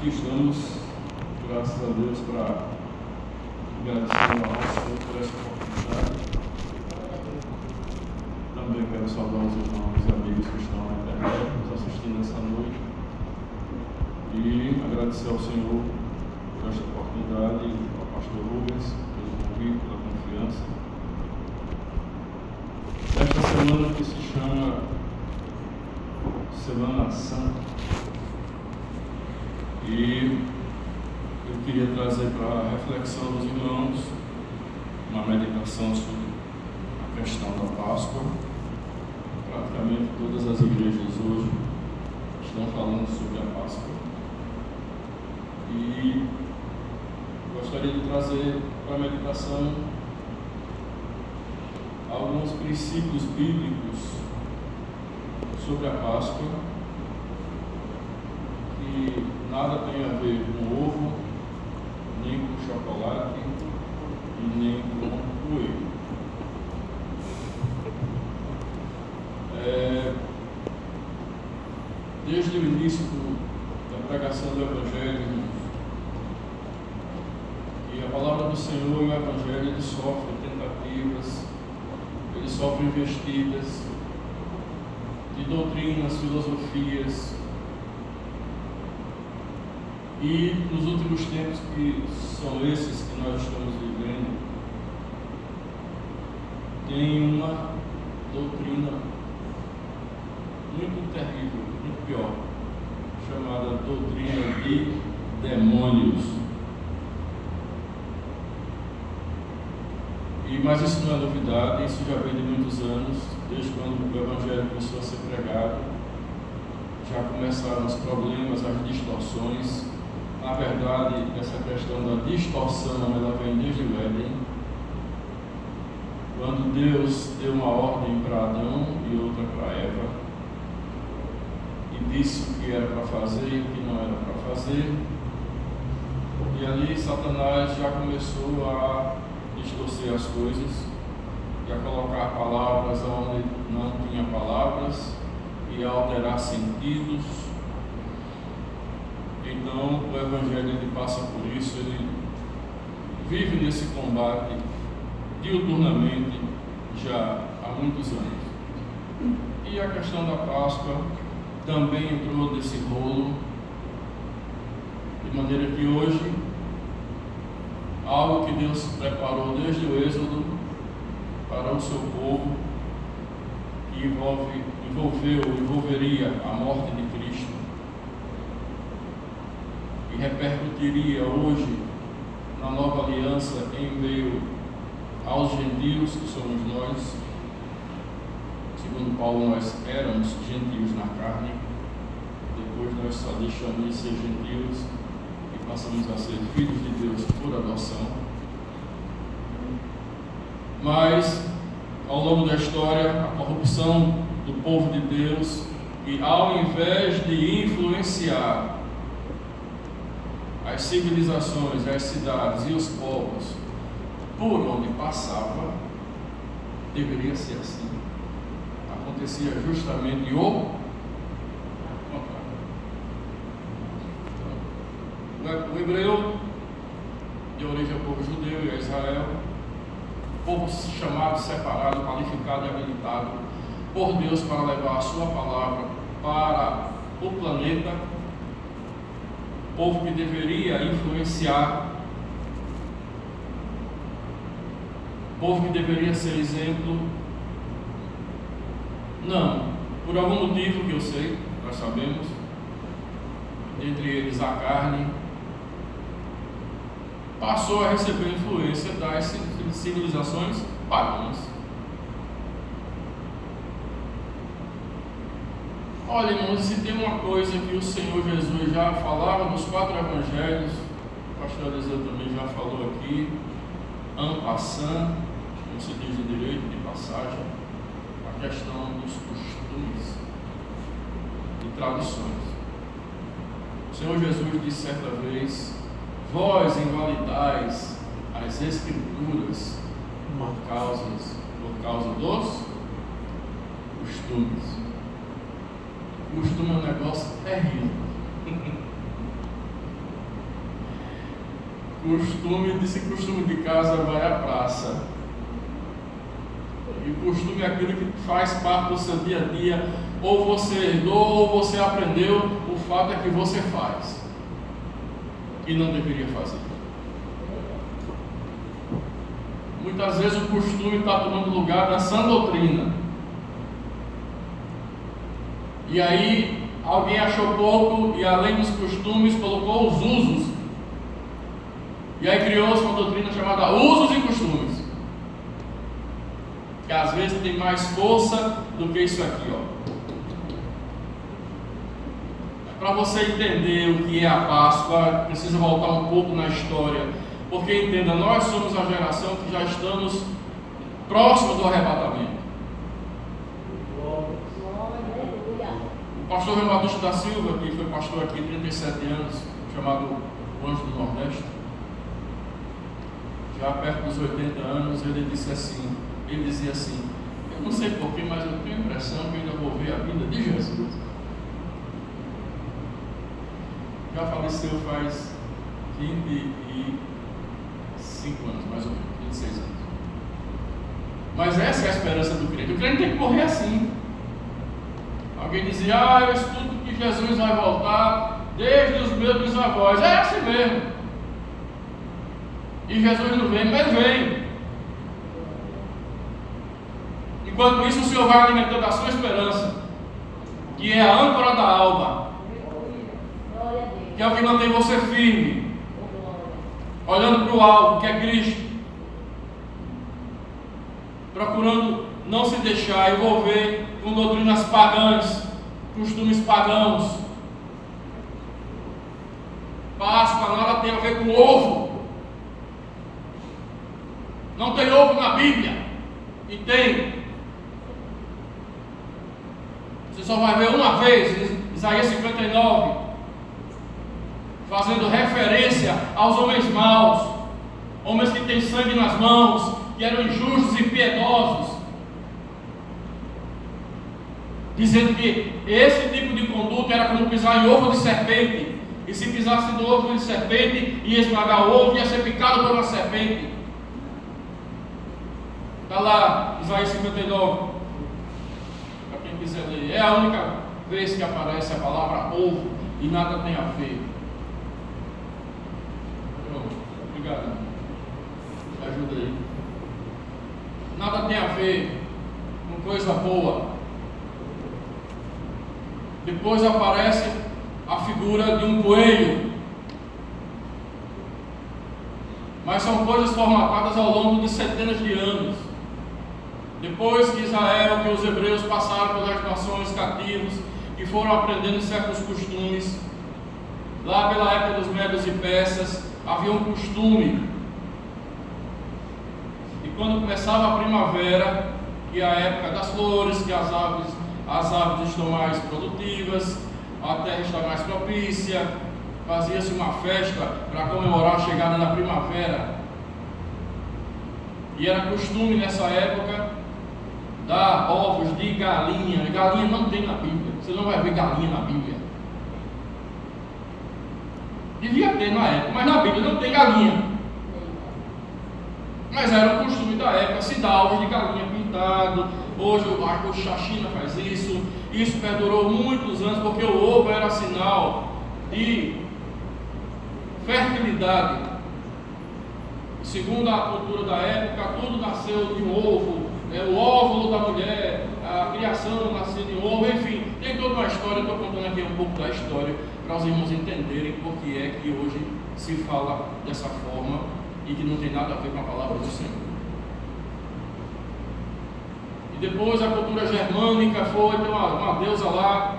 aqui estamos, graças a Deus, para agradecer ao Senhor por essa oportunidade. Também quero saudar os irmãos e amigos que estão na internet nos assistindo essa noite e agradecer ao Senhor por esta oportunidade, ao pastor Rubens pelo convite, pela confiança. Esta semana que se chama Semana Santa, e eu queria trazer para a reflexão dos irmãos uma meditação sobre a questão da Páscoa. Praticamente todas as igrejas hoje estão falando sobre a Páscoa, e gostaria de trazer para a meditação alguns princípios bíblicos sobre a Páscoa, que nada tem a ver com ovo, nem com chocolate e nem com coelho. Desde o início da pregação do Evangelho, e a palavra do Senhor e o Evangelho, ele sofre tentativas, ele sofre investidas de doutrinas, filosofias. E nos últimos tempos, que são esses que nós estamos vivendo, tem uma doutrina muito terrível, muito pior, chamada doutrina de demônios. Mas isso não é novidade, isso já vem de muitos anos, desde quando o Evangelho começou a ser pregado. Já começaram os problemas, as distorções. Na verdade, essa questão da distorção, ela vem desde o Éden, quando Deus deu uma ordem para Adão e outra para Eva, e disse o que era para fazer e o que não era para fazer. E ali Satanás já começou a distorcer as coisas, e a colocar palavras onde não tinha palavras, e a alterar sentidos. Então o Evangelho, ele passa por isso, ele vive nesse combate diuturnamente já há muitos anos. E a questão da Páscoa também entrou nesse rolo, de maneira que hoje algo que Deus preparou desde o Êxodo para o seu povo, que envolveria a morte de Cristo, e repercutiria hoje na nova aliança em meio aos gentios, que somos nós. Segundo Paulo, nós éramos gentios na carne, depois nós só deixamos de ser gentios e passamos a ser filhos de Deus por adoção. Mas ao longo da história, a corrupção do povo de Deus, e ao invés de influenciar as civilizações, as cidades e os povos por onde passava, deveria ser assim. Acontecia justamente o contrário. O hebreu, de origem ao povo judeu e a Israel, povo chamado, separado, qualificado e habilitado por Deus para levar a sua palavra para o planeta, povo que deveria influenciar, povo que deveria ser exemplo. Não, por algum motivo que eu sei, nós sabemos, entre eles a carne, passou a receber influência das civilizações pagãs. Olha, irmãos, se tem uma coisa que o Senhor Jesus já falava nos 4 evangelhos, o pastor Eliseu também já falou aqui, en passant, como se diz de direito, de passagem, a questão dos costumes e tradições. O Senhor Jesus disse certa vez: vós invalidais as Escrituras por causa dos costumes. Costume é um negócio terrível. costume de casa vai à praça. E o costume é aquilo que faz parte do seu dia a dia. Ou você herdou, ou você aprendeu. O fato é que você faz. E não deveria fazer. Muitas vezes o costume está tomando lugar da sã doutrina. E aí alguém achou pouco e além dos costumes colocou os usos. E aí criou-se uma doutrina chamada usos e costumes. Que às vezes tem mais força do que isso aqui, ó. Para você entender o que é a Páscoa, precisa voltar um pouco na história. Porque entenda, nós somos a geração que já estamos próximo do arrebatamento. O pastor Renato da Silva, que foi pastor aqui há 37 anos, chamado Anjo do Nordeste, já perto dos 80 anos, ele dizia assim, eu não sei porquê, mas eu tenho a impressão que eu ainda vou ver a vida de Jesus. Já faleceu faz 25 anos, mais ou menos, 26 anos. Mas essa é a esperança do crente. O crente tem que morrer assim. Alguém dizia, eu estudo que Jesus vai voltar desde os meus bisavós. É assim mesmo. E Jesus não vem, mas vem. Enquanto isso, o Senhor vai alimentando a sua esperança, que é a âncora da alma, que é o que mantém você firme, olhando para o alvo, que é Cristo, procurando não se deixar envolver com doutrinas pagãs, costumes pagãos. Páscoa nada tem a ver com ovo. Não tem ovo na Bíblia. E tem. Você só vai ver uma vez, Isaías 59, fazendo referência aos homens maus, homens que têm sangue nas mãos, que eram injustos e impiedosos, dizendo que esse tipo de conduta era como pisar em ovo de serpente, e se pisasse no ovo de serpente, ia esmagar o ovo, ia ser picado por uma serpente. Está lá, Isaías 59, para quem quiser ler. É a única vez que aparece a palavra ovo, e nada tem a ver. Obrigado, me ajuda aí. Nada tem a ver com coisa boa. Depois aparece a figura de um coelho. Mas são coisas formatadas ao longo de centenas de anos. Depois que Israel, que os hebreus passaram pelas nações cativos e foram aprendendo certos costumes, lá pela época dos medos e persas, havia um costume. E quando começava a primavera, que é a época das flores, que as aves estão mais produtivas, a terra está mais propícia, fazia-se uma festa para comemorar a chegada da primavera. E era costume nessa época dar ovos de galinha. Galinha não tem na Bíblia, você não vai ver galinha na Bíblia. Devia ter na época, mas na Bíblia não tem galinha. Mas era um costume da época, se dá ovos de galinha pintado. Hoje a China faz isso. Isso perdurou muitos anos, porque o ovo era sinal de fertilidade. Segundo a cultura da época, tudo nasceu de um ovo. O óvulo da mulher, a criação nasceu de um ovo, enfim, tem toda uma história. Estou contando aqui um pouco da história para os irmãos entenderem por que é que hoje se fala dessa forma e que não tem nada a ver com a palavra do Senhor. E depois a cultura germânica foi, tem uma deusa lá,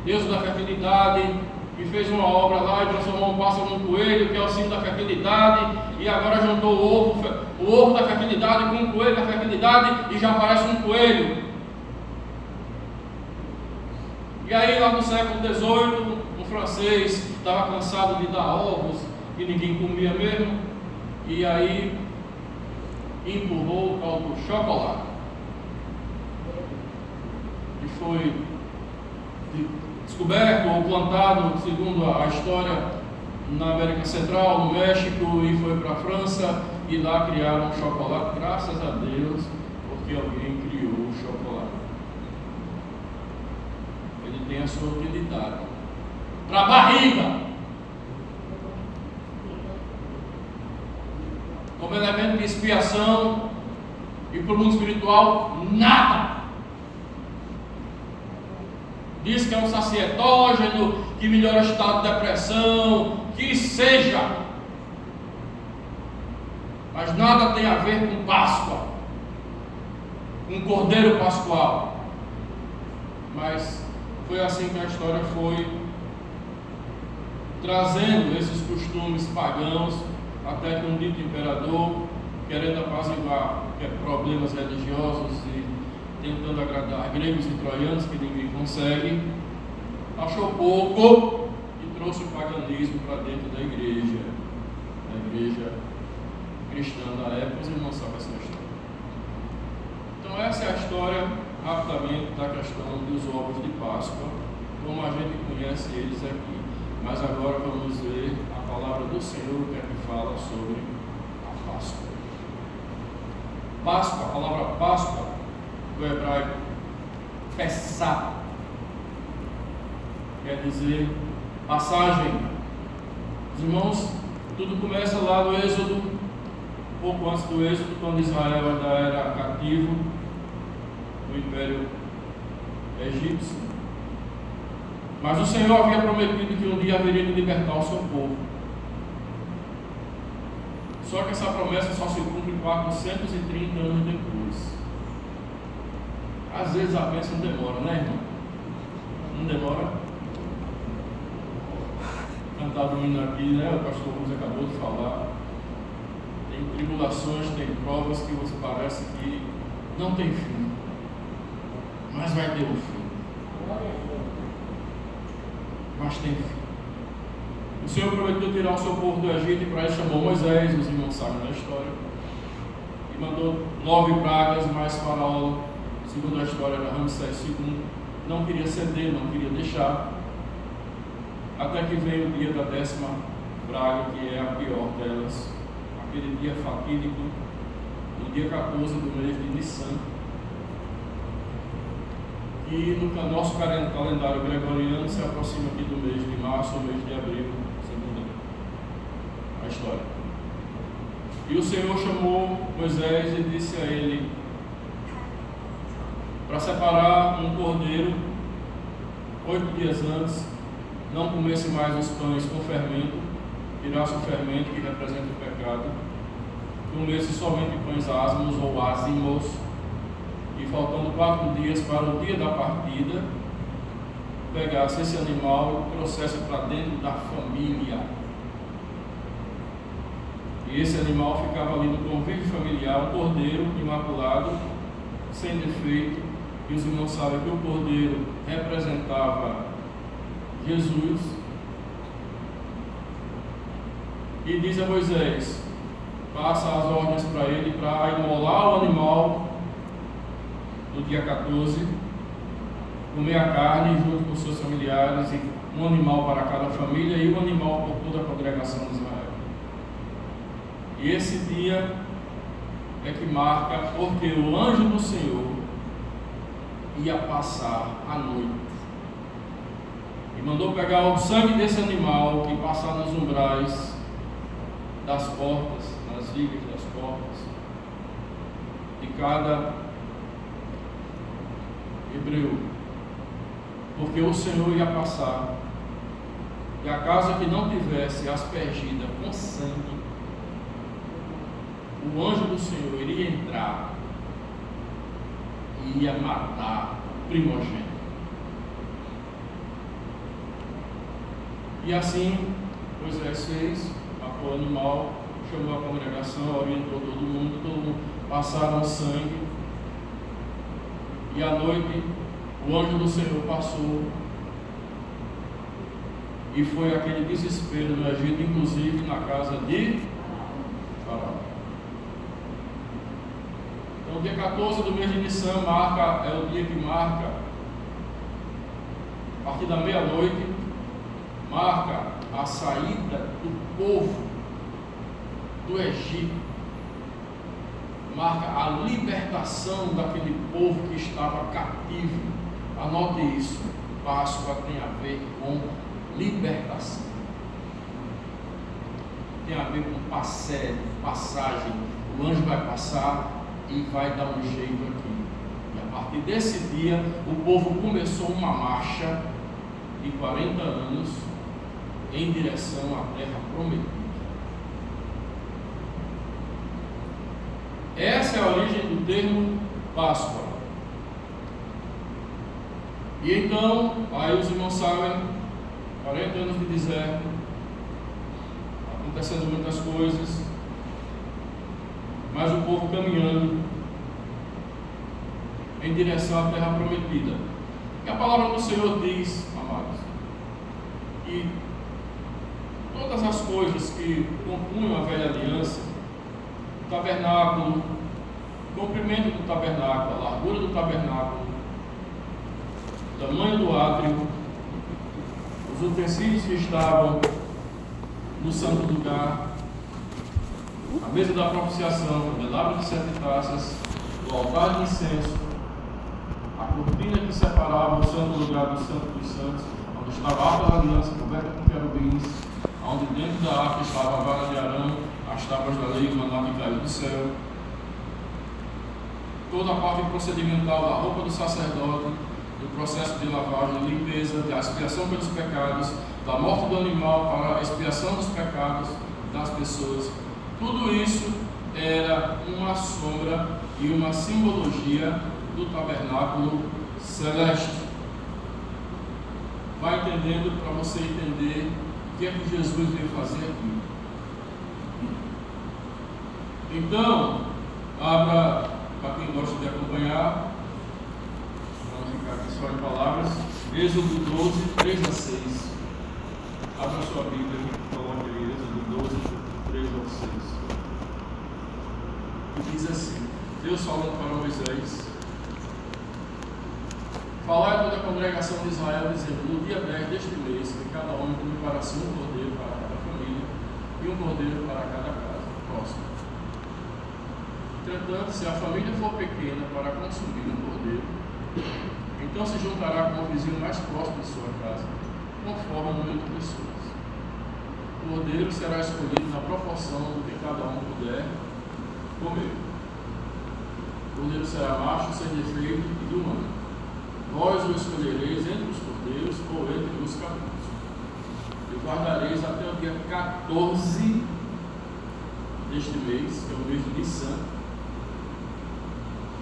deusa da fertilidade, que fez uma obra lá e transformou um pássaro num coelho, que é o símbolo da fertilidade, e agora juntou o ovo da fertilidade com o coelho da fertilidade e já aparece um coelho. E aí lá no século XVIII, um francês estava cansado de dar ovos que ninguém comia mesmo, e aí empurrou o tal do chocolate, que foi descoberto ou plantado, segundo a história, na América Central, no México, e foi para a França, e lá criaram chocolate, graças a Deus, porque alguém criou o chocolate. Ele tem a sua utilidade para a barriga, como elemento de expiação, e para o mundo espiritual, nada. Diz que é um sacietógeno, que melhora o estado de depressão, que seja. Mas nada tem a ver com Páscoa, um cordeiro pascual. Mas foi assim que a história foi trazendo esses costumes pagãos, até que um dito imperador, querendo apaziguar problemas religiosos e tentando agradar gregos e troianos, que ninguém consegue, achou pouco e trouxe o paganismo para dentro da igreja cristã da época. Os irmãos sabem essa história. Então essa é a história, rapidamente, da questão dos ovos de Páscoa, como a gente conhece eles aqui. Mas agora vamos ver a palavra do Senhor, que é que fala sobre a Páscoa. Páscoa, a palavra Páscoa, do hebraico Pessah, quer dizer passagem. Os irmãos, tudo começa lá no Êxodo, pouco antes do Êxodo, quando Israel ainda era cativo do Império Egípcio. Mas o Senhor havia prometido que um dia haveria de libertar o seu povo. Só que essa promessa só se cumpre 430 anos depois. Às vezes a bênção demora, né, irmão? Não demora? Cantado um hino aqui, né? O pastor Ramos acabou de falar. Tem tribulações, tem provas que você parece que não tem fim. Mas vai ter um fim. Mas tem fim. O Senhor prometeu tirar o seu povo do Egito, e para isso chamou Moisés, os irmãos sabem da história, e mandou 9 pragas, mas Faraó, segundo a história de Ramsés II, não queria ceder, não queria deixar, até que veio o dia da 10ª praga, que é a pior delas, aquele dia fatídico, no dia 14 do mês de Nissan, e no nosso calendário gregoriano se aproxima aqui do mês de março ou mês de abril, segundo a história. E o Senhor chamou Moisés e disse a ele para separar um cordeiro 8 dias antes, não comesse mais os pães com fermento, tirasse o fermento que representa o pecado, comesse somente pães asmos ou ázimos, e faltando 4 dias para o dia da partida, pegasse esse animal e trouxesse para dentro da família. E esse animal ficava ali no convívio familiar, um cordeiro imaculado, sem defeito. E os irmãos sabem que o cordeiro representava Jesus. E diz a Moisés: passa as ordens para ele para imolar o animal no dia 14, comer a carne junto com seus familiares, e um animal para cada família e um animal por toda a congregação de Israel. E esse dia é que marca, porque o anjo do Senhor ia passar a noite e mandou pegar o sangue desse animal e passar nos umbrais das portas, nas vigas das portas de cada hebreu, porque o Senhor ia passar, e a casa que não tivesse aspergida com sangue, o anjo do Senhor iria entrar e ia matar o primogênito. E assim Moisés fez, matou o animal, chamou a congregação, orientou todo mundo passaram sangue. E à noite o anjo do Senhor passou, e foi aquele desespero no Egito, inclusive na casa de Faraó. Então o dia 14 do mês de Nissan é o dia que marca, a partir da meia-noite, marca a saída do povo do Egito, marca a libertação daquele povo que estava cativo. Anote isso, Páscoa tem a ver com libertação, tem a ver com passagem. O anjo vai passar e vai dar um jeito aqui. E a partir desse dia, o povo começou uma marcha de 40 anos em direção à terra prometida. Essa é a origem do termo Páscoa. E então, aí os irmãos sabem, 40 anos de deserto, acontecendo muitas coisas, mas o povo caminhando em direção à terra prometida. E a palavra do Senhor diz, amados, que todas as coisas que compunham a velha aliança, o tabernáculo, o comprimento do tabernáculo, a largura do tabernáculo, o tamanho do átrio, os utensílios que estavam no santo lugar, a mesa da propiciação, o candelabro de 7 taças, o altar de incenso, a cortina que separava o santo lugar do santo dos santos, onde estava a arca da aliança coberta com querubins, onde dentro da arca estava a vara de Arão, as tábuas da lei, o maná que caiu do céu, toda a parte procedimental da roupa do sacerdote, do processo de lavagem, de limpeza, da expiação pelos pecados, da morte do animal para a expiação dos pecados das pessoas. Tudo isso era uma sombra e uma simbologia do tabernáculo celeste. Vai entendendo para você entender o que é que Jesus veio fazer aqui. Então, abra, para quem gosta de acompanhar, vamos ficar aqui só em palavras, Êxodo 12, 3 a 6. Abra sua Bíblia, coloque aí, Êxodo 12, 3 a 6. E diz assim: Deus falando para Moisés: Falai a toda a congregação de Israel, dizendo: No dia 10 deste mês, que cada homem preparasse um cordeiro para cada família e um cordeiro para cada casa. Próximo. Entretanto, se a família for pequena para consumir um cordeiro, então se juntará com o vizinho mais próximo de sua casa, conforme o número de pessoas. O cordeiro será escolhido na proporção do que cada um puder comer. O cordeiro será macho, sem defeito e do ano. Vós o escolhereis entre os cordeiros ou entre os cabritos. E guardareis até o dia 14 deste mês, que é o mês de Nissan,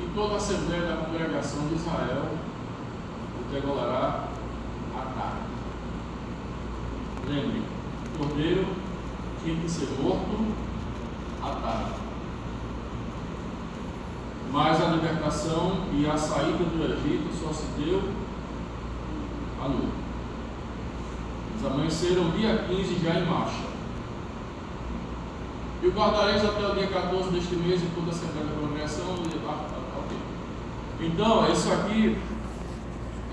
e toda a Assembleia da Congregação de Israel o degolará à tarde. Lembre, o cordeiro tinha que ser morto à tarde. Mas a libertação e a saída do Egito só se deu à noite. Eles amanheceram dia 15 já em marcha. E o guardareis até o dia 14 deste mês em toda a Assembleia da Congregação. Então, isso aqui,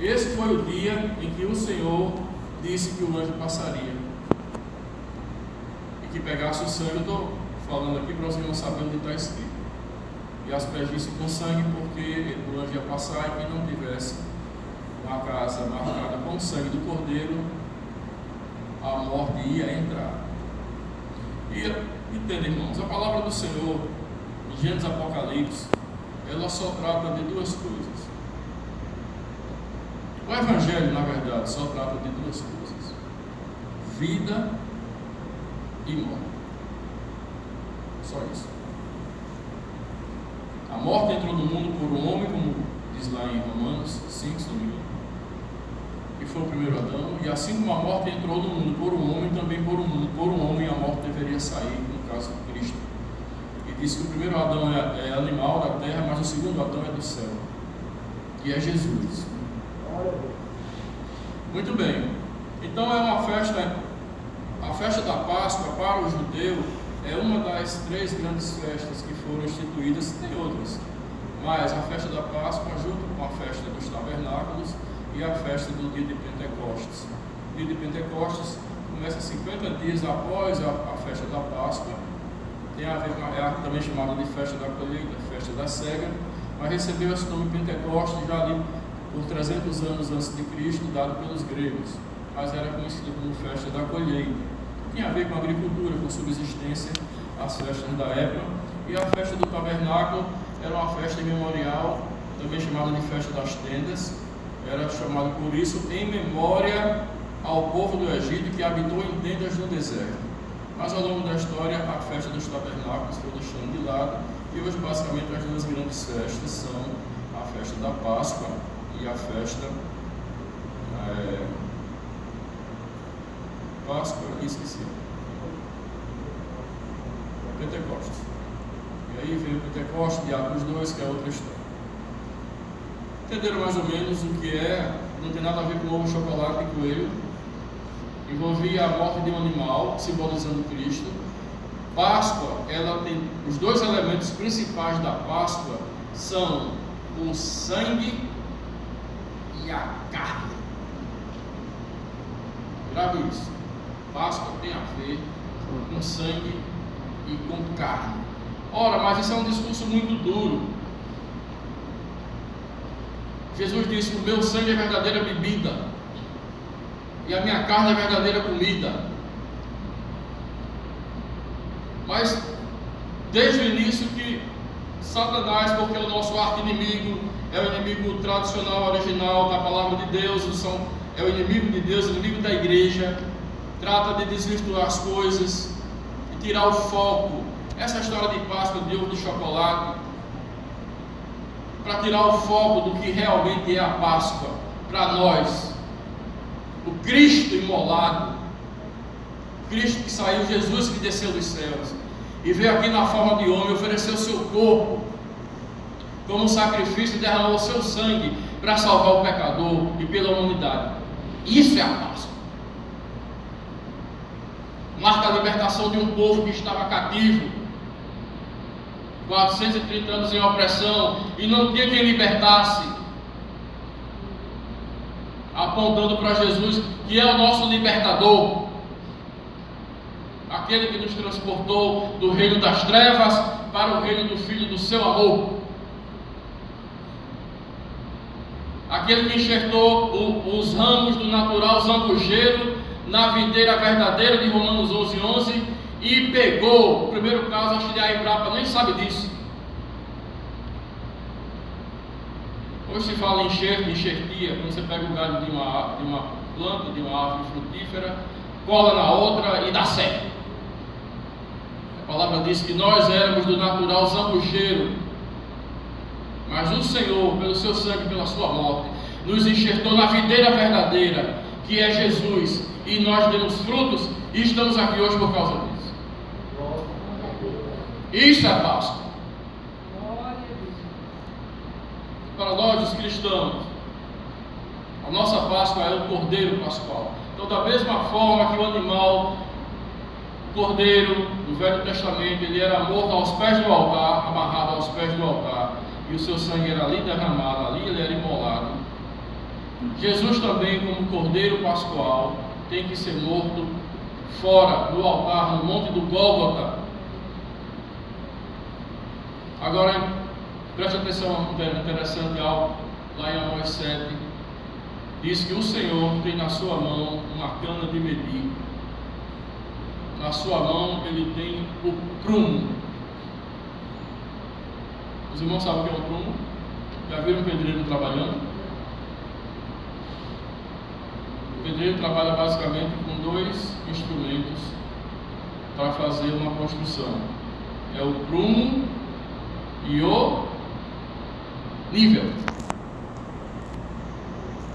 esse foi o dia em que o Senhor disse que o anjo passaria e que pegasse o sangue. Eu estou falando aqui para os irmãos saberem onde está escrito. E aspergisse com sangue, porque o anjo ia passar e quem não tivesse uma casa marcada com o sangue do cordeiro, a morte ia entrar. E entende, irmãos, a palavra do Senhor em Gênesis Apocalipse, ela só trata de duas coisas. O Evangelho, na verdade, só trata de duas coisas: vida e morte. Só isso. A morte entrou no mundo por um homem, como diz lá em Romanos 5, se não me engano, que foi o primeiro Adão, e assim como a morte entrou no mundo por um homem, também por um homem a morte deveria sair, no caso de Cristo. E diz que o primeiro Adão é animal da terra, mas o segundo Adão é do céu, que é Jesus. Muito bem, então é uma festa, a festa da Páscoa para o judeu é uma das 3 grandes festas que foram instituídas, tem outras, mas a festa da Páscoa, junto com a festa dos tabernáculos e a festa do dia de Pentecostes. O dia de Pentecostes começa 50 dias após a festa da Páscoa. Tem a ver com também chamada de festa da colheita, festa da cega, mas recebeu esse nome Pentecostes já ali por 300 anos antes de Cristo, dado pelos gregos, mas era conhecido como festa da colheita. Tinha a ver com agricultura, com subsistência, as festas da época. E a festa do tabernáculo era uma festa memorial, também chamada de festa das tendas. Era chamado por isso em memória ao povo do Egito que habitou em tendas no deserto. Mas ao longo da história, a festa dos tabernáculos foi deixando de lado, e hoje basicamente as duas grandes festas são a festa da Páscoa e a festa Páscoa, esqueci, Pentecostes. E aí veio o Pentecostes de Atos 2, que é outra história. Entenderam mais ou menos o que é? Não tem nada a ver com ovo, chocolate e coelho. Envolvia a morte de um animal, simbolizando Cristo. Páscoa, ela tem os dois elementos principais da Páscoa são o sangue e a carne. Grave isso. Páscoa tem a ver com sangue e com carne. Ora, mas isso é um discurso muito duro. Jesus disse: o meu sangue é verdadeira bebida e a minha carne é verdadeira comida. Mas desde o início que Satanás, porque é o nosso arqui-inimigo, é o inimigo tradicional, original da palavra de Deus, é o inimigo de Deus, o inimigo da igreja, trata de desvirtuar as coisas e tirar o foco. Essa história de Páscoa, de ovo de chocolate, para tirar o foco do que realmente é a Páscoa para nós. O Cristo imolado, Cristo que saiu, Jesus que desceu dos céus e veio aqui na forma de homem, ofereceu o seu corpo como sacrifício e derramou o seu sangue para salvar o pecador e pela humanidade. Isso é a Páscoa. Marca a libertação de um povo que estava cativo, 430 anos em opressão, e não tinha quem libertasse, apontando para Jesus, que é o nosso libertador, aquele que nos transportou do reino das trevas para o reino do Filho do seu amor, aquele que enxertou os ramos do natural zambujeiro na videira verdadeira de Romanos 11:11 e pegou. O primeiro caso, acho que a Embrapa nem sabe disso. Hoje se fala em enxerto, enxertia, quando você pega o galho de uma planta, de uma árvore frutífera, cola na outra e dá certo. A palavra diz que nós éramos do natural zambujeiro, mas o Senhor, pelo seu sangue, pela sua morte, nos enxertou na videira verdadeira, que é Jesus, e nós demos frutos e estamos aqui hoje por causa disso. Isso é Páscoa. Para nós, os cristãos, a nossa Páscoa é o Cordeiro Pascual. Então, da mesma forma que o animal, o Cordeiro, do Velho Testamento, ele era morto aos pés do altar, amarrado aos pés do altar, e o seu sangue era ali derramado, ali ele era imolado. Jesus também, como Cordeiro Pascual, tem que ser morto fora do altar, no monte do Gólgota. Agora, preste atenção, interessante algo, lá em Amós 7, diz que o Senhor tem na sua mão uma cana de medir, na sua mão ele tem o prumo. Os irmãos sabem o que é um prumo? Já viram um pedreiro trabalhando? O pedreiro trabalha basicamente com dois instrumentos para fazer uma construção: é o prumo e o nível.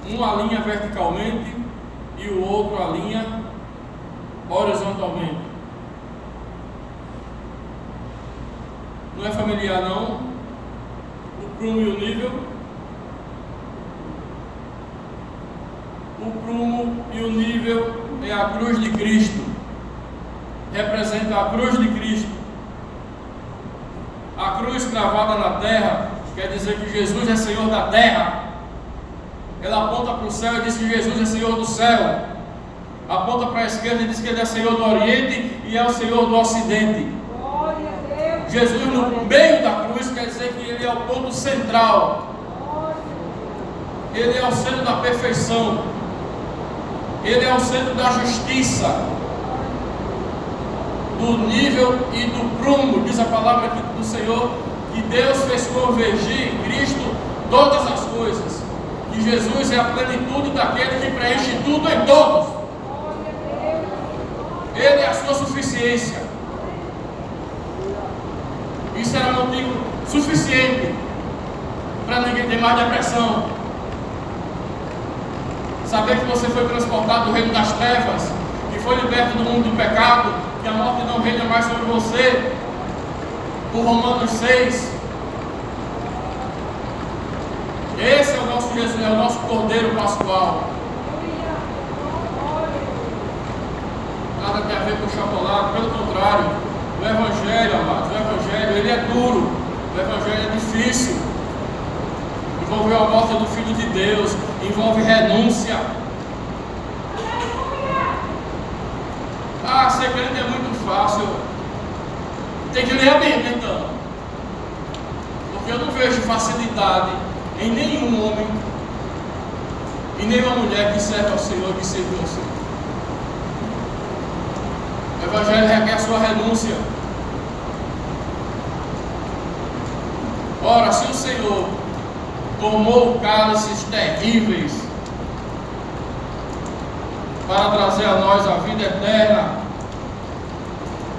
Um alinha verticalmente e o outro alinha horizontalmente. Não é familiar não? O prumo e o nível. O prumo e o nível é a cruz de Cristo. Representa a cruz de Cristo. A cruz cravada na terra quer dizer que Jesus é Senhor da terra. Ela aponta para o céu e diz que Jesus é Senhor do céu. aponta para a esquerda e diz que Ele é Senhor do Oriente e é o Senhor do Ocidente. Jesus no meio da cruz quer dizer que Ele é o ponto central. Ele é o centro da perfeição. Ele é o centro da justiça, do nível e do prumo. Diz a palavra aqui do Senhor que Deus fez convergir em Cristo todas as coisas. Que Jesus é a plenitude daquele que preenche tudo em todos. Ele é a sua suficiência. Isso era motivo suficiente para ninguém ter mais depressão. Saber que você foi transportado do reino das trevas, que foi liberto do mundo do pecado, que a morte não reina mais sobre você. Por Romanos 6. Esse é o nosso Jesus, é o nosso Cordeiro Pascual. Nada tem a ver com chocolate, pelo contrário. O Evangelho, amados, o Evangelho, ele é duro. O Evangelho é difícil. Envolve a morte do Filho de Deus, envolve renúncia. Ser crente é muito fácil. Tem que ler a Bíblia então. Porque eu não vejo facilidade em nenhum homem e nenhuma mulher que serve ao Senhor, que serve ao Senhor. O Evangelho requer a sua renúncia. Ora, se o Senhor tomou cálices terríveis para trazer a nós a vida eterna,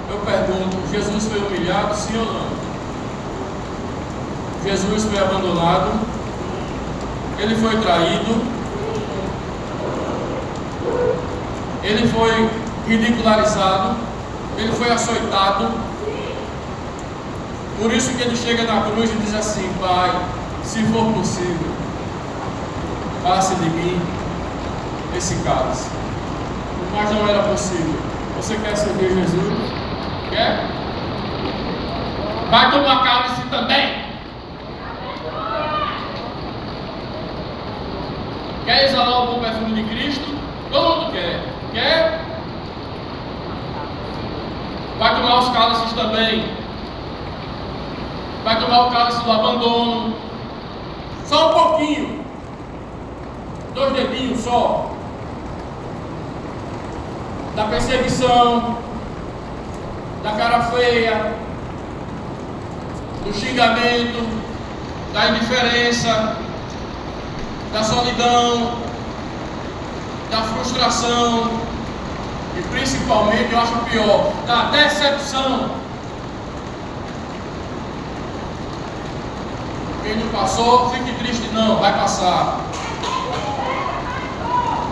eu pergunto, Jesus foi humilhado, sim ou não? Jesus foi abandonado, Ele foi traído, Ele foi ridicularizado, Ele foi açoitado. Por isso que Ele chega na cruz e diz assim: Pai, se for possível, passe de mim esse cálice. Mas não era possível. Você quer servir Jesus? Quer? Vai tomar cálice também. Quer exalar o bom perfume de Cristo? Todo mundo quer. Quer? Vai tomar os cálices também. Vai tomar o cálice do abandono. Só um pouquinho. 2 dedinhos só. Da perseguição, da cara feia, do xingamento, da indiferença, da solidão, da frustração e principalmente, eu acho pior, da decepção. Quem não passou, fique triste não, vai passar.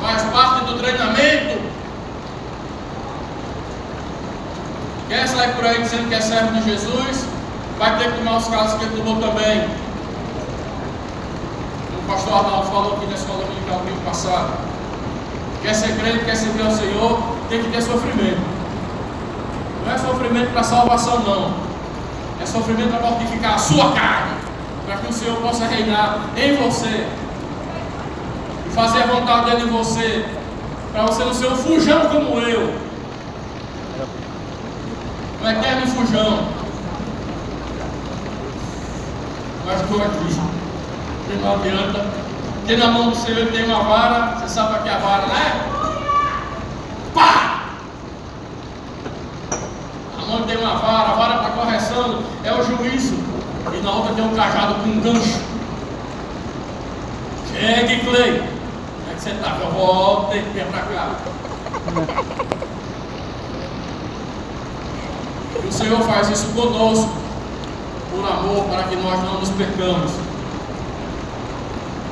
Faz parte do treinamento. Quer sair por aí dizendo que é servo de Jesus? Vai ter que tomar os casos que ele tomou também. O pastor Arnaldo falou aqui na escola dominical no ano passado. Quer ser crente, quer servir ao Senhor, tem que ter sofrimento. Não é sofrimento para salvação, não. É sofrimento para mortificar a sua carne, para que o Senhor possa reinar em você e fazer a vontade dele em você, para você não ser um fujão como eu. Um eterno fujão. Mas estou aqui. E não adianta. Porque na mão do Senhor tem uma vara. Você sabe para que é a vara, né? Pá! Na mão tem uma vara. A vara para correção é o juízo. E na outra tem um cajado com um gancho. Chegue, Clay. Como é que você está? Eu volto, tem que vir para cá. E o Senhor faz isso conosco, por amor, para que nós não nos percamos.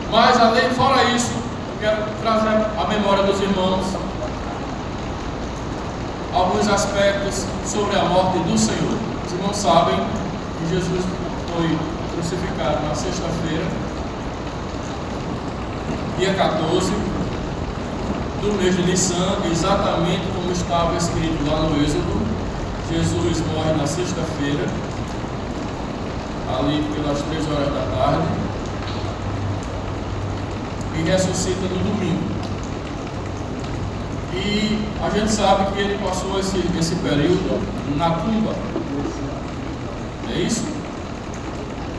Mas além, fora isso, eu quero trazer à memória dos irmãos alguns aspectos sobre a morte do Senhor. Os irmãos sabem que Jesus foi crucificado na sexta-feira, dia 14 do mês de Nissan, exatamente como estava escrito lá no Êxodo. Jesus morre na sexta-feira, ali pelas 3 horas da tarde, e ressuscita no domingo. E a gente sabe que ele passou esse período na tumba. É isso?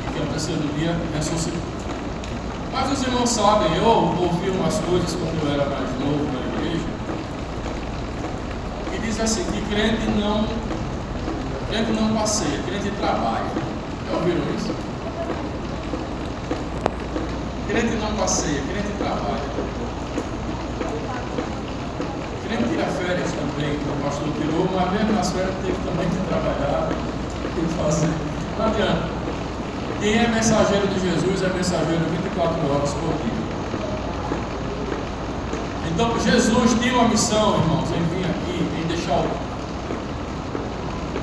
E que ao terceiro dia ressuscitou. Mas os irmãos sabem, eu ouvi umas coisas quando eu era mais novo na igreja, que diz assim, que crente não passeia, crente trabalha. Já ouviram isso? Crente não passeia, crente trabalha. Crente tira férias também, que o pastor tirou, mas mesmo nas férias teve também que trabalhar e fazer. Não adianta. Quem é mensageiro de Jesus é mensageiro 24 horas por dia. Então Jesus tinha uma missão, irmãos, em vir aqui, em deixar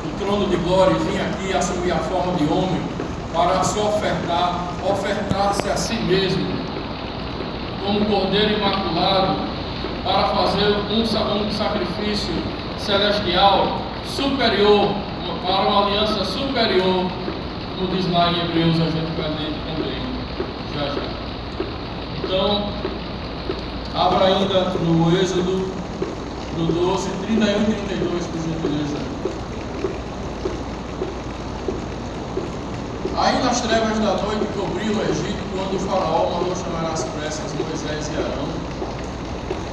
o trono de glória, e vir aqui assumir a forma de homem para se ofertar-se a si mesmo como cordeiro imaculado, para fazer um sacrifício celestial superior, para uma aliança superior, como diz lá em Hebreus, a gente vai ler também, já. Então, abra ainda no Êxodo, no 12, 31 e 32, por gentileza. Aí nas trevas da noite cobriu o Egito, quando o faraó mandou chamar às pressas Moisés e Arão,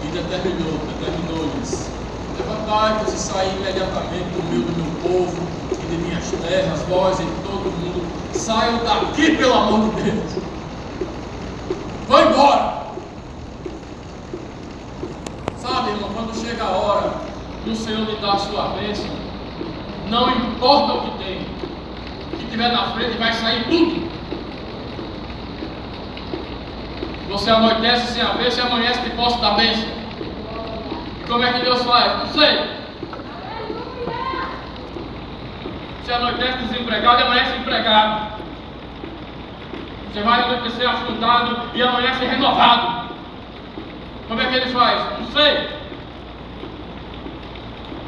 e determinou-lhes: levantai-vos e saí imediatamente do meio do meu povo e de minhas terras, vós e todo mundo, saiam daqui, pelo amor de Deus, vão embora. Sabe, irmão, quando chega a hora do Senhor lhe dar a sua bênção, não importa o que tem, o que tiver na frente vai sair tudo. Você anoitece sem haver, se amanhece de posse da bênção. E como é que Deus faz? Não sei. Você anoitece desempregado e amanhece empregado. Você vai anoitecer afrontado e amanhece renovado. Como é que ele faz? Não sei.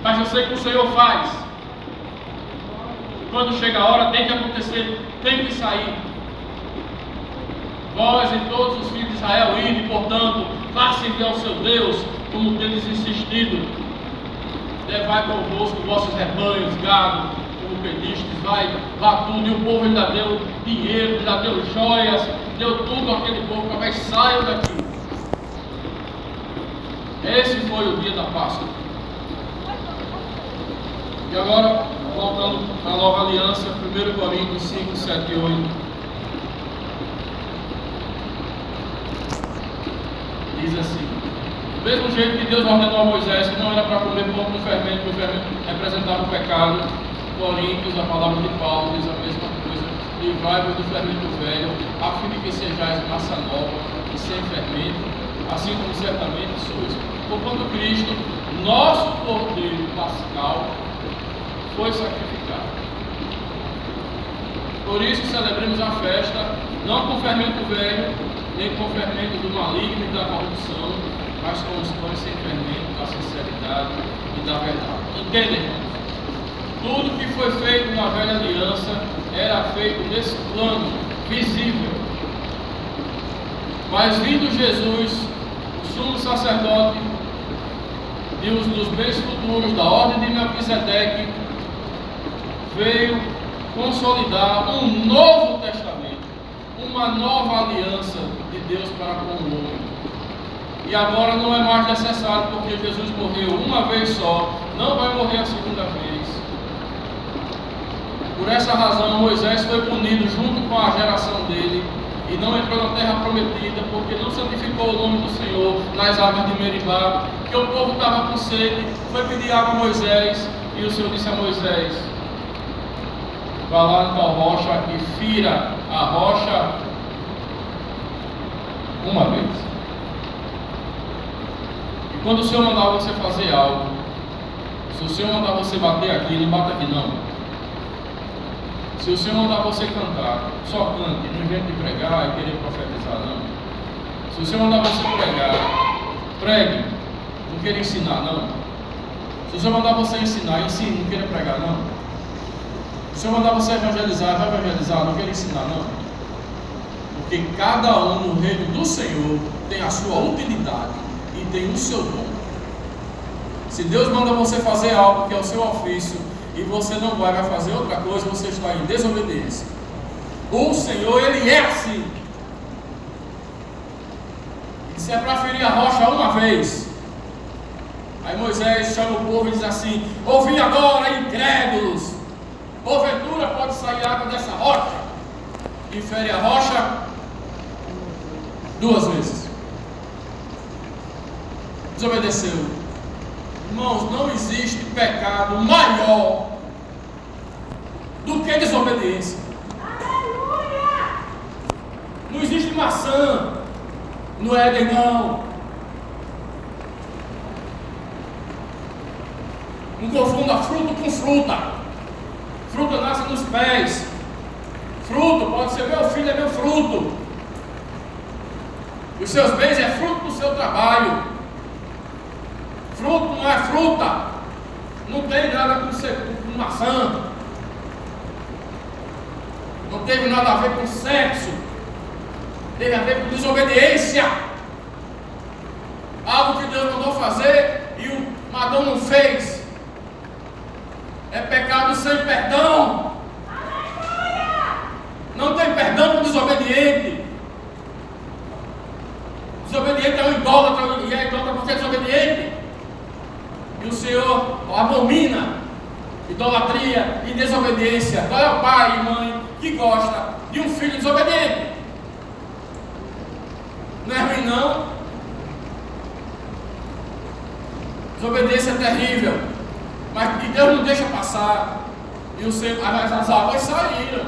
Mas eu sei que o Senhor faz. Quando chega a hora, tem que acontecer, tem que sair. Vós e todos os filhos de Israel, ide, portanto, vá servir ao seu Deus, como tendes insistido. Levai convosco vossos rebanhos, gado, como pedistes, vá tudo. E o povo ainda deu dinheiro, ainda deu joias, deu tudo àquele povo, mas saiam daqui. Esse foi o dia da Páscoa. E agora, voltando à nova aliança, 1 Coríntios 5, 7 e 8. Diz assim: do mesmo jeito que Deus ordenou a Moisés que não era para comer pão com fermento, porque o fermento representava o pecado, Coríntios, a palavra de Paulo, diz a mesma coisa: livrai-vos do fermento velho, a fim de que sejais massa nova e sem fermento, assim como certamente sois. Porquanto Cristo, nosso cordeiro pascal, foi sacrificado. Por isso celebremos a festa, não com fermento velho, nem com fermento do maligno e da corrupção, mas com os pães sem fermento da sinceridade e da verdade. Entendem, irmãos? Tudo que foi feito na velha aliança era feito nesse plano visível. Mas vindo Jesus, o sumo sacerdote dos bens futuros da ordem de Melquisedeque, veio consolidar um novo testamento, uma nova aliança de Deus para com o homem. E agora não é mais necessário, porque Jesus morreu uma vez só, não vai morrer a segunda vez. Por essa razão Moisés foi punido junto com a geração dele e não entrou na terra prometida, porque não santificou o nome do Senhor nas águas de Meribá, que o povo estava com sede, foi pedir água a Moisés, e o Senhor disse a Moisés: vá lá na tal rocha e fira a rocha uma vez. E quando o Senhor mandar você fazer algo, se o Senhor mandar você bater aqui, não bata aqui não. Se o Senhor mandar você cantar, só cante, não invente de pregar e querer profetizar não. Se o Senhor mandar você pregar, pregue, não queira ensinar não. Se o Senhor mandar você ensinar, ensine, não queira pregar não. Se o Senhor mandar você evangelizar, vai evangelizar, não queira ensinar não. Porque cada um no reino do Senhor tem a sua utilidade e tem o seu dom. Se Deus manda você fazer algo que é o seu ofício e você não vai fazer outra coisa, você está em desobediência. O Senhor, Ele é assim. Se é para ferir a rocha uma vez, aí Moisés chama o povo e diz assim: ouvi agora, incrédulos, porventura pode sair água dessa rocha? E fere a rocha 2 vezes. Desobedeceu. Irmãos, não existe pecado maior do que desobediência. Não existe maçã no Éden, não. Não confunda fruto com fruta. Fruta nasce nos pés. Fruto pode ser: meu filho é meu fruto. Os seus bens é fruto do seu trabalho. Fruto não é fruta. Não tem nada com maçã. Não teve nada a ver com sexo. Teve a ver com desobediência. Algo que Deus mandou fazer e o Adão não fez. É pecado sem perdão. Não tem perdão para o desobediente. Desobediente é um idólatra, e é idólatra porque é desobediente. E o Senhor abomina idolatria e desobediência. Qual é o pai e mãe que gosta de um filho desobediente? Não é ruim, não. Desobediência é terrível, mas que Deus não deixa passar. E o Senhor, as águas saíram,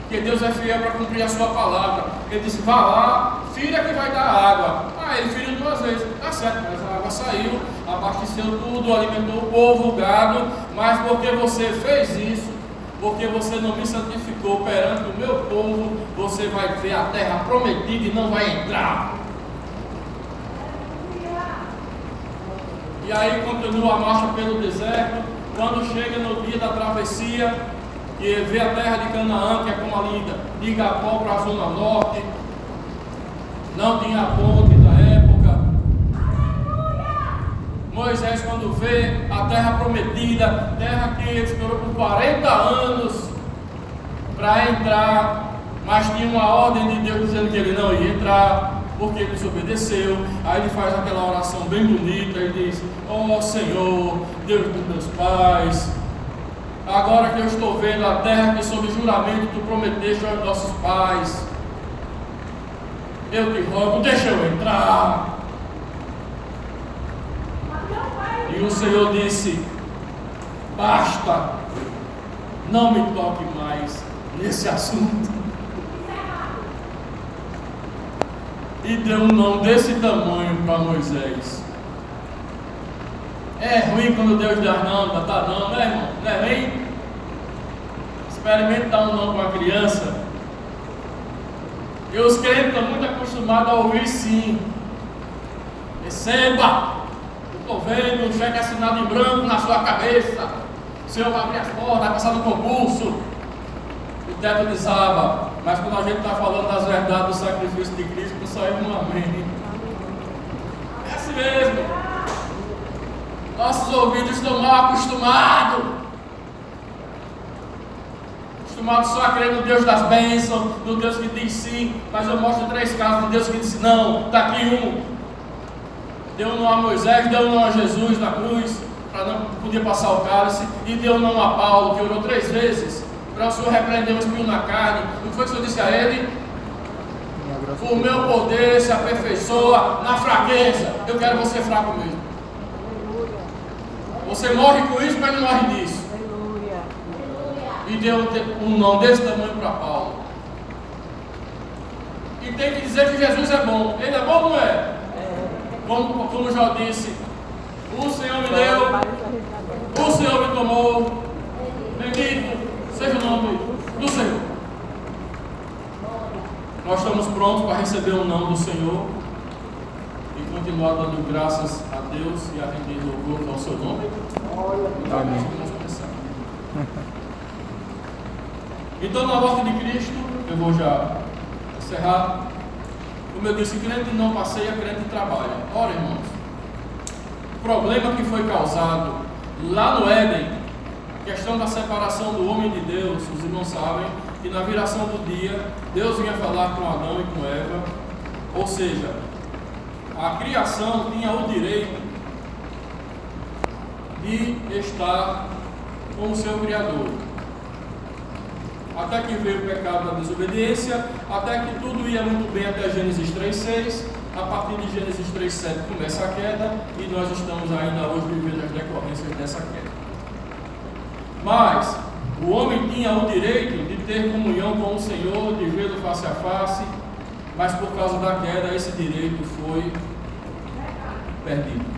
porque Deus é fiel para cumprir a sua palavra. Ele disse: vá lá, filha, que vai dar água. Ele feriu 2 vezes, tá certo, mas a água saiu, abasteceu tudo, alimentou o povo, o gado. Mas porque você fez isso, porque você não me santificou perante o meu povo, você vai ver a terra prometida e não vai entrar. E aí continua a marcha pelo deserto. Quando chega no dia da travessia, que vê a terra de Canaã, que é como ali de Igapó para a zona norte, não tinha ponte da época. Moisés, quando vê a terra prometida, terra que ele esperou por 40 anos para entrar, mas tinha uma ordem de Deus dizendo que ele não ia entrar, porque ele desobedeceu. Aí ele faz aquela oração bem bonita e diz: ó Senhor, Deus dos meus pais, agora que eu estou vendo a terra que sob juramento tu prometeste aos nossos pais, eu te rogo, deixa eu entrar. E o Senhor disse: basta, não me toque mais nesse assunto. E deu um não desse tamanho para Moisés. É ruim quando Deus diz não, tá não, né, irmão? Não é ruim? Experimente dar um não para a criança. E os crentes estão muito acostumados a ouvir sim. Receba. Estou vendo um cheque assinado em branco na sua cabeça. O Senhor vai abrir as portas, vai passar no concurso. O teto desaba. Mas quando a gente está falando das verdades do sacrifício de Cristo, não sai um amém. É assim mesmo. Nossos ouvidos estão mal acostumados. Acostumados só a crer no Deus das bênçãos, no Deus que diz sim. Mas eu mostro 3 casos de Deus que disse não. Está aqui um. Deu não a Moisés, deu não a Jesus na cruz, para não poder passar o cálice. E deu não a Paulo, que orou 3 vezes, para o Senhor repreender um espinho na carne. O que foi que o Senhor disse a ele? O meu poder se aperfeiçoa na fraqueza. Eu quero você fraco mesmo. Você morre com isso, mas não morre disso. E deu um não desse tamanho para Paulo. E tem que dizer que Jesus é bom. Ele é bom ou não é? Como já disse, o Senhor me deu, o Senhor me tomou. Bendito seja o nome do Senhor. Nós estamos prontos para receber o não do Senhor e continuar dando graças a Deus e a render louvor ao seu nome. Amém. Vamos começar. Então, na volta de Cristo, eu vou já encerrar. Como eu disse, crente não passeia, crente trabalha. Ora, irmãos, problema que foi causado lá no Éden, a questão da separação do homem de Deus, os irmãos sabem que na viração do dia, Deus vinha falar com Adão e com Eva, ou seja, a criação tinha o direito de estar com o seu Criador. Até que veio o pecado da desobediência, até que tudo ia muito bem até Gênesis 3:6. A partir de Gênesis 3:7 começa a queda e nós estamos ainda hoje vivendo as decorrências dessa queda. Mas o homem tinha o direito de ter comunhão com o Senhor, de vê-lo face a face, mas por causa da queda esse direito foi perdido.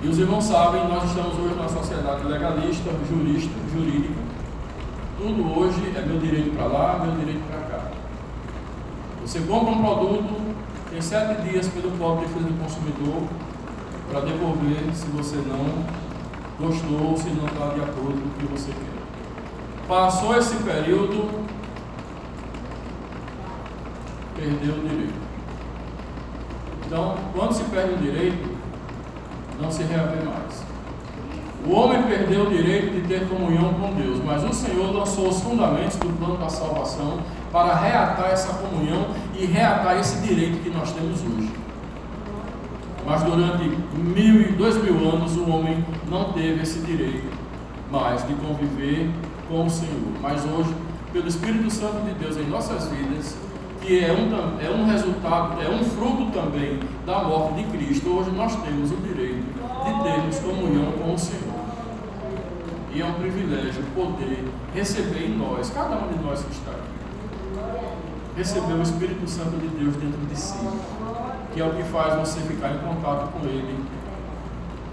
E os irmãos sabem, nós estamos hoje numa sociedade legalista, jurídica. Tudo hoje é meu direito para lá, meu direito para cá. Você compra um produto, tem 7 dias pelo Código de Defesa do Consumidor para devolver se você não gostou ou se não está de acordo com o que você quer. Passou esse período, perdeu o direito. Então, quando se perde o direito, não se reaver mais. O homem perdeu o direito de ter comunhão com Deus, mas o Senhor lançou os fundamentos do plano da salvação para reatar essa comunhão e reatar esse direito que nós temos hoje. Mas durante 2.000 anos o homem não teve esse direito mais de conviver com o Senhor. Mas hoje, pelo Espírito Santo de Deus em nossas vidas, que é um resultado, é um fruto também da morte de Cristo, hoje nós temos o direito de termos comunhão com o Senhor. E é um privilégio poder receber em nós, cada um de nós que está aqui, receber o Espírito Santo de Deus dentro de si, que é o que faz você ficar em contato com Ele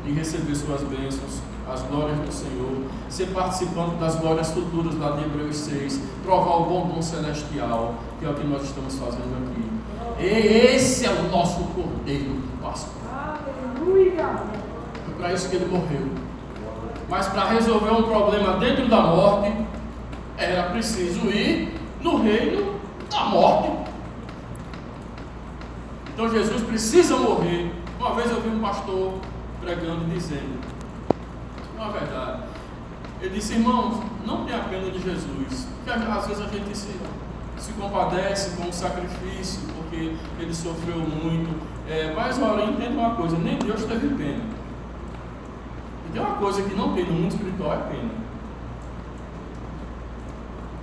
e receber suas bênçãos, as glórias do Senhor, ser participante das glórias futuras lá de Hebreus 6, provar o bom dom celestial, que é o que nós estamos fazendo aqui. E esse é o nosso Cordeiro Pascual. Foi para isso que ele morreu. Mas para resolver um problema dentro da morte, era preciso ir no reino da morte. Então Jesus precisa morrer. Uma vez eu vi um pastor pregando dizendo, não é verdade, ele disse: irmãos, não tenha pena de Jesus, porque às vezes a gente se compadece com o sacrifício, porque ele sofreu muito, mas olha, entenda uma coisa, nem Deus teve pena. E tem uma coisa que não tem no mundo espiritual, é pena.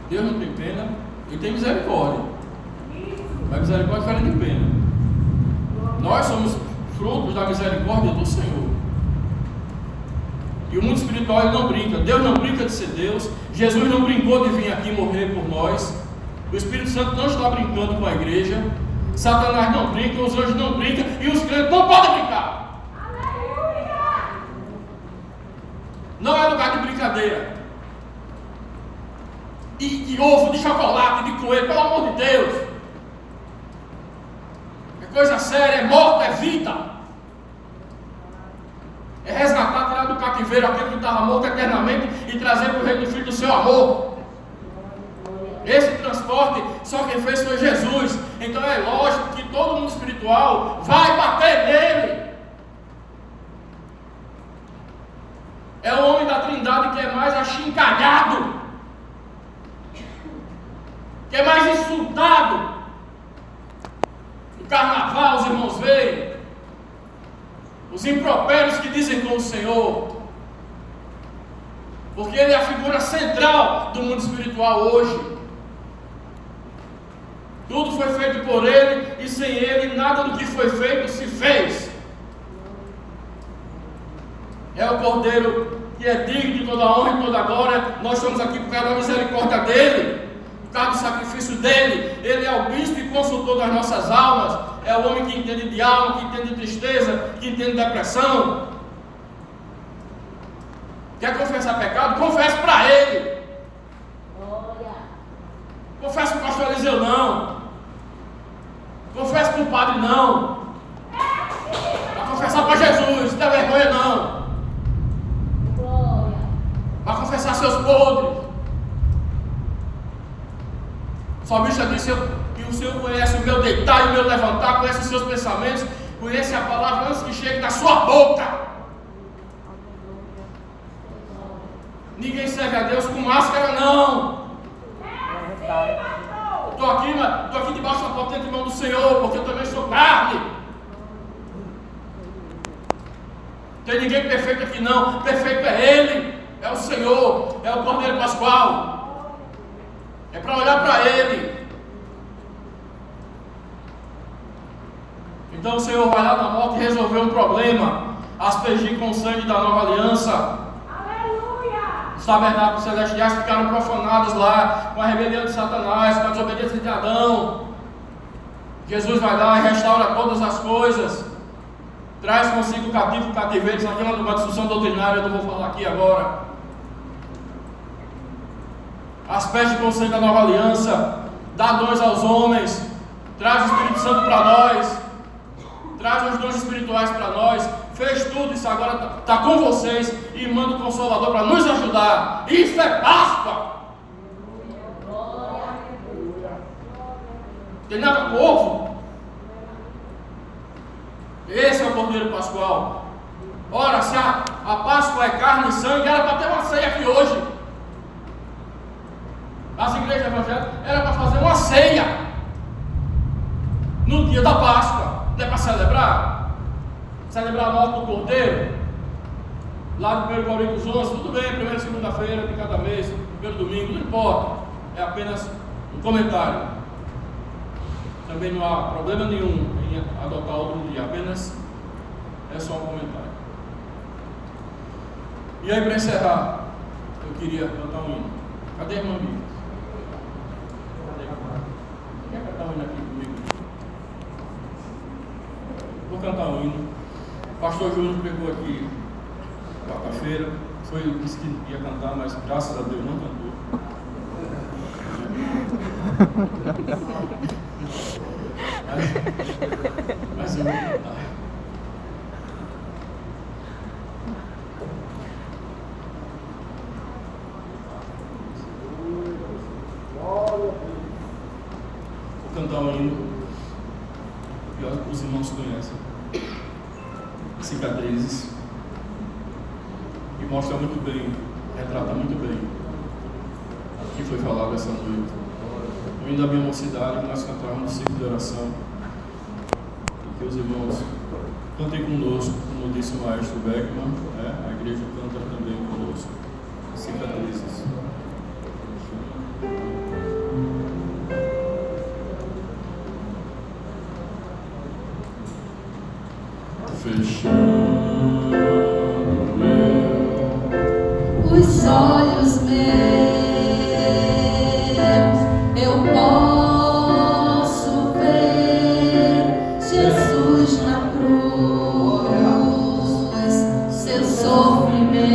Deus não tem pena, ele tem misericórdia, mas misericórdia é diferente de pena. Nós somos frutos da misericórdia do Senhor. E o mundo espiritual ele não brinca. Deus não brinca de ser Deus. Jesus não brincou de vir aqui morrer por nós. O Espírito Santo não está brincando com a igreja. Satanás não brinca, os anjos não brincam e os crentes não podem brincar. Aleluia! Não é lugar de brincadeira. E de ovo, de chocolate, de coelho, pelo amor de Deus. É coisa séria, é morte, é vida. É resgatar, tirar do cativeiro aquele que estava morto eternamente e trazer para o reino do Filho do seu amor. Esse transporte, só quem fez foi Jesus. Então é lógico que todo mundo espiritual vai bater nele. É o homem da Trindade que é mais achincalhado, que é mais insultado. No carnaval os irmãos veem os impropérios que dizem com o Senhor, porque ele é a figura central do mundo espiritual hoje. Tudo foi feito por ele, e sem ele nada do que foi feito se fez. É o Cordeiro que é digno de toda a honra e toda a glória. Nós estamos aqui por causa da misericórdia dele, por causa do sacrifício dele. Ele é o bispo e consultor das nossas almas. É o homem que entende de alma, que entende de tristeza, que entende de depressão. Quer confessar pecado? Confesse para ele. Confesse para o pastor Eliseu não. Confesse para o padre não. Para confessar para Jesus, não tem vergonha não. Para confessar seus podres. Só bicha disse que o Senhor conhece o meu deitar e o meu levantar, conhece os seus pensamentos. Conhece a palavra antes que chegue da sua boca. Ninguém serve a Deus com máscara, não. Estou aqui debaixo da potente mão do Senhor, porque eu também sou carne. Tem ninguém perfeito aqui não. Perfeito é Ele, é o Senhor, é o Cordeiro Pascual. É para olhar para Ele. Então o Senhor vai lá na morte e resolver um problema. Aspergir com o sangue da nova aliança. Os tabernáculos celestiais ficaram profanados lá, com a rebelião de Satanás, com a desobediência de Adão. Jesus vai lá e restaura todas as coisas. Traz consigo o cativeiro. Isso aqui é uma discussão doutrinária, eu não vou falar aqui agora. Asperge com o sangue da nova aliança. Dá dons aos homens. Traz o Espírito Santo para nós. Traz os dons espirituais para nós. Fez tudo isso, agora está com vocês e manda o Consolador para nos ajudar. Isso é Páscoa. Tem nada com ovo. Esse é o Cordeiro Pascual. Ora, se a Páscoa é carne e sangue, era para ter uma ceia aqui hoje. As igrejas evangélicas era para fazer uma ceia no dia da Páscoa. Não é para celebrar? Celebrar a morte do Cordeiro, lá no 1 Coríntios 11, tudo bem, primeira segunda-feira de cada mês, primeiro domingo, não importa, é apenas um comentário. Também não há problema nenhum em adotar outro dia, apenas é só um comentário. E aí, para encerrar, eu queria cantar um hino. Cadê a irmã Bíblia? Quer cantar um hino aqui comigo? Vou cantar um hino. O pastor Júnior pegou aqui quarta-feira, disse que ia cantar, mas graças a Deus não cantou. Mas eu vou cantar. Vou cantar um hino que os irmãos conhecem. Cicatrizes, e mostra muito bem, retrata muito bem o que foi falado essa noite. No hino da minha mocidade, nós cantávamos no ciclo de oração, e que os irmãos cantem conosco, como disse o maestro Beckman, a igreja canta também conosco. Cicatrizes. Fechando os olhos meus, eu posso ver Jesus na cruz. Seu sofrimento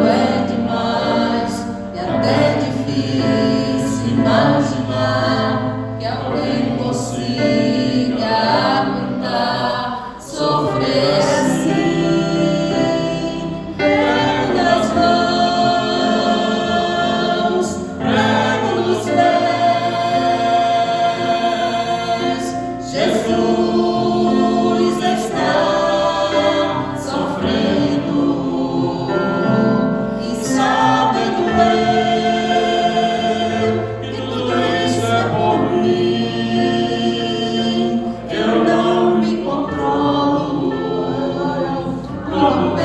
é demais e até difícil imaginar que alguém consiga aguentar sofrer assim. Prego nas mãos, prego nos pés, Jesus está sofrendo e sabe doer, que tudo isso é por mim. Eu não me controlo, como